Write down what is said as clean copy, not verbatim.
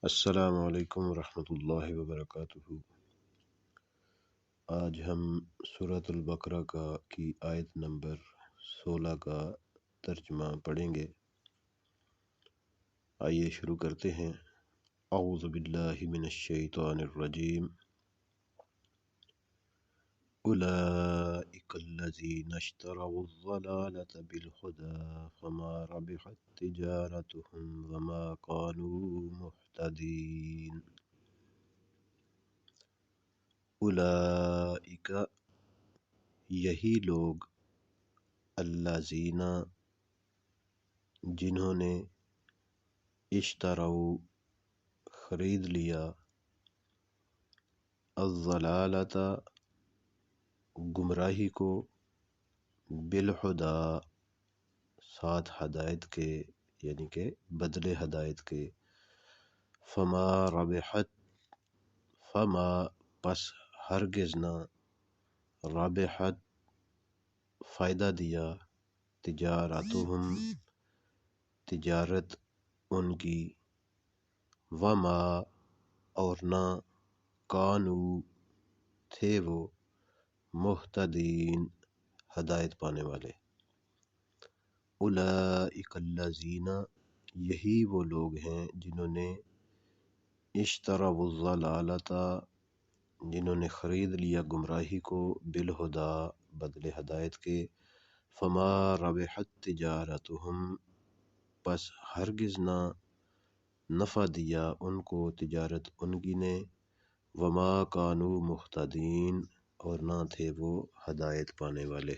السلام علیکم ورحمۃ اللہ وبرکاتہ۔ آج ہم سورۃ البقرہ کی آیت نمبر 16 کا ترجمہ پڑھیں گے۔ آئیے شروع کرتے ہیں۔ اعوذ باللہ من الشیطان الرجیم۔ اولئک الذین اشتروا الضلالة بالہدی فما ربحت تجارتهم وما كانوا مہتدین۔ اولئک یہی لوگ، الذین جنہوں نے، اشتروا خرید لیا، الضلالۃ گمراہی کو، بالہدی ساتھ ہدایت کے یعنی کہ بدلے ہدایت کے، فما ربحت فما پس ہرگز نہ، ربحت فائدہ دیا، تجارتہم تجارت ان کی، وما اور نہ، کانوا تھے وہ، مہتدین ہدایت پانے والے۔ اولئک الذین یہی وہ لوگ ہیں جنہوں نے، اشتروا الضلالۃ جنہوں نے خرید لیا گمراہی کو، بالہدی بدلے ہدایت کے، فما ربحت تجارتہم پس ہرگز نہ نفع دیا ان کو تجارت ان کی نے، وما کانوا مہتدین اور نہ تھے وہ ہدایت پانے والے۔